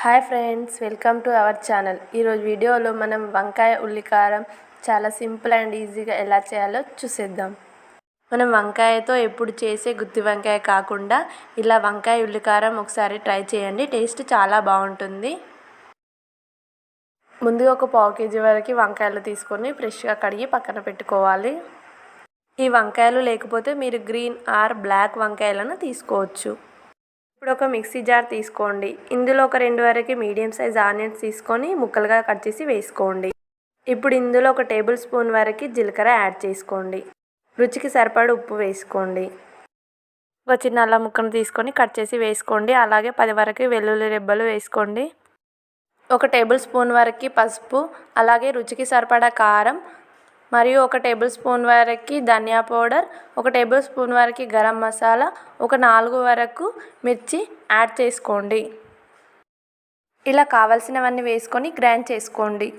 Hi friends, welcome to our channel. ఈరోజు వీడియోలో మనం వంకాయ ఉల్లికారం చాలా సింపుల్ అండ్ ఈజీగా ఎలా చేయాలో చూసేద్దాం. మనం వంకాయతో ఎప్పుడు చేసే గుత్తి వంకాయ కాకుండా ఇలా వంకాయ ఉల్లికారం ఒకసారి ట్రై చేయండి. టేస్ట్ చాలా బాగుంటుంది. ముందుగా ఒక పావు కేజీ వరకు వంకాయలు తీసుకొని ఫ్రెష్గా కడిగి పక్కన పెట్టుకోవాలి. ఈ వంకాయలు లేకపోతే మీరు గ్రీన్ ఆర్ బ్లాక్ వంకాయలను తీసుకోవచ్చు. ఇప్పుడు ఒక మిక్సీ జార్ తీసుకోండి. ఇందులో ఒక 2 వరకు మీడియం సైజ్ ఆనియన్స్ తీసుకొని ముక్కలుగా కట్ చేసి వేసుకోండి. ఇప్పుడు ఇందులో ఒక టేబుల్ స్పూన్ వరకు జీలకర్ర యాడ్ చేసుకోండి. రుచికి సరిపడ ఉప్పు వేసుకోండి. ఒక చిన్న అల్లం ముక్కను తీసుకొని కట్ చేసి వేసుకోండి. అలాగే 10 వరకు వెల్లుల్లి రెబ్బలు వేసుకోండి. ఒక టేబుల్ స్పూన్ వరకు పసుపు, అలాగే రుచికి సరిపడా కారం మరియు ఒక టేబుల్ స్పూన్ వరకు ధనియా పౌడర్, ఒక టేబుల్ స్పూన్ వరకు గరం మసాలా, ఒక 4 వరకు మిర్చి యాడ్ చేసుకోండి. ఇలా కావాల్సినవన్నీ వేసుకొని గ్రైండ్ చేసుకోండి.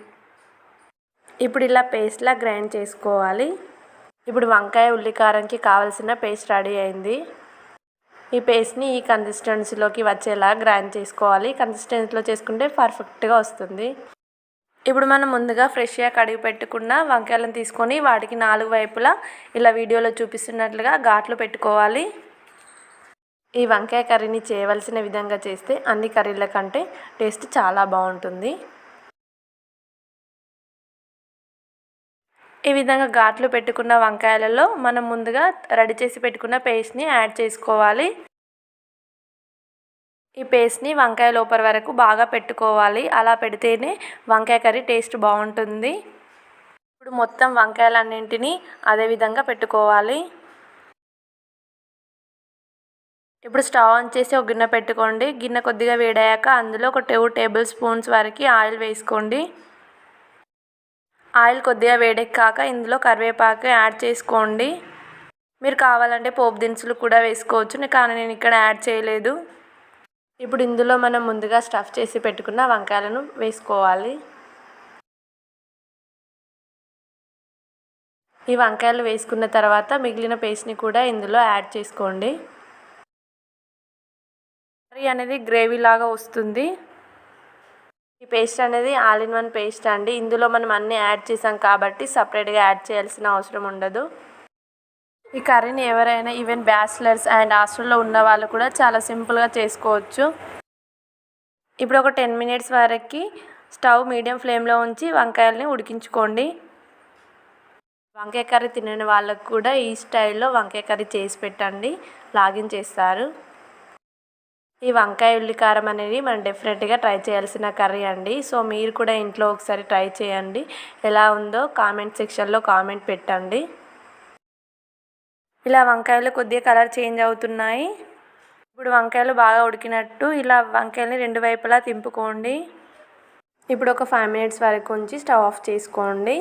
ఇప్పుడు ఇలా పేస్ట్లా గ్రైండ్ చేసుకోవాలి. ఇప్పుడు వంకాయ ఉల్లికారంకి కావాల్సిన పేస్ట్ రెడీ అయింది. ఈ పేస్ట్ని ఈ కన్సిస్టెన్సీలోకి వచ్చేలా గ్రైండ్ చేసుకోవాలి. కన్సిస్టెన్సీలో చేసుకుంటే పర్ఫెక్ట్గా వస్తుంది. ఇప్పుడు మనం ముందుగా ఫ్రెష్గా కడిగి పెట్టుకున్న వంకాయలను తీసుకొని వాటికి 4 వైపులా ఇలా వీడియోలో చూపిస్తున్నట్లుగా ఘాట్లు పెట్టుకోవాలి. ఈ వంకాయ కర్రీని చేయవలసిన విధంగా చేస్తే అన్ని కర్రీల కంటే టేస్ట్ చాలా బాగుంటుంది. ఈ విధంగా ఘాట్లు పెట్టుకున్న వంకాయలలో మనం ముందుగా రెడీ చేసి పెట్టుకున్న పేస్ట్ని యాడ్ చేసుకోవాలి. ఈ పేస్ట్ని వంకాయ లోపల వరకు బాగా పెట్టుకోవాలి. అలా పెడితేనే వంకాయ కర్రీ టేస్ట్ బాగుంటుంది. ఇప్పుడు మొత్తం వంకాయలన్నింటినీ అదే విధంగా పెట్టుకోవాలి. ఇప్పుడు స్టవ్ ఆన్ చేసి ఒక గిన్నె పెట్టుకోండి. గిన్నె కొద్దిగా వేడయ్యాక అందులో ఒక 2 టేబుల్ స్పూన్స్ వరకు ఆయిల్ వేసుకోండి. ఆయిల్ కొద్దిగా వేడెక్కాక ఇందులో కరివేపాకు యాడ్ చేసుకోండి. మీరు కావాలంటే పోపు దినుసులు కూడా వేసుకోవచ్చు, కానీ నేను ఇక్కడ యాడ్ చేయలేదు. ఇప్పుడు ఇందులో మనం ముందుగా స్టఫ్ చేసి పెట్టుకున్న వంకాయలను వేసుకోవాలి. ఈ వంకాయలు వేసుకున్న తర్వాత మిగిలిన పేస్ట్ని కూడా ఇందులో యాడ్ చేసుకోండి. కర్రీ అనేది గ్రేవీ లాగా వస్తుంది. ఈ పేస్ట్ అనేది ఆల్ ఇన్ వన్ పేస్ట్ అండి. ఇందులో మనం అన్నీ యాడ్ చేసాం కాబట్టి సపరేట్గా యాడ్ చేయాల్సిన అవసరం ఉండదు. ఈ కర్రీని ఎవరైనా ఈవెన్ బ్యాచిలర్స్ అండ్ హాస్టల్లో ఉన్న వాళ్ళు కూడా చాలా సింపుల్గా చేసుకోవచ్చు. ఇప్పుడు ఒక 10 మినిట్స్ వరకు స్టవ్ మీడియం ఫ్లేమ్లో ఉంచి వంకాయలని ఉడికించుకోండి. వంకాయ కర్రీ తినని వాళ్ళకు కూడా ఈ స్టైల్లో వంకాయ కర్రీ చేసి పెట్టండి, లాగిన్ చేస్తారు. ఈ వంకాయ ఉల్లికారం అనేది మనం డెఫినెట్గా ట్రై చేయాల్సిన కర్రీ అండి. సో మీరు కూడా ఇంట్లో ఒకసారి ట్రై చేయండి. ఎలా ఉందో కామెంట్ సెక్షన్లో కామెంట్ పెట్టండి. ఇలా వంకాయలు కొద్దిగా కలర్ చేంజ్ అవుతున్నాయి. ఇప్పుడు వంకాయలు బాగా ఉడికినట్టు ఇలా వంకాయలని 2 వైపులా తింపుకోండి. ఇప్పుడు ఒక 5 మినిట్స్ వరకు ఉంచి స్టవ్ ఆఫ్ చేసుకోండి.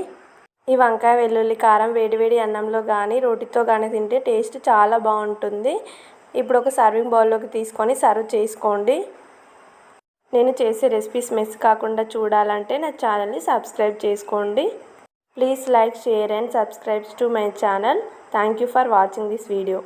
ఈ వంకాయ వెల్లుల్లి కారం వేడివేడి అన్నంలో కానీ రోటితో కానీ తింటే టేస్ట్ చాలా బాగుంటుంది. ఇప్పుడు ఒక సర్వింగ్ బౌల్లోకి తీసుకొని సర్వ్ చేసుకోండి. నేను చేసే రెసిపీస్ మిస్ కాకుండా చూడాలంటే నా ఛానల్ని సబ్స్క్రైబ్ చేసుకోండి. Please like, share and subscribe to my channel. Thank you for watching this video.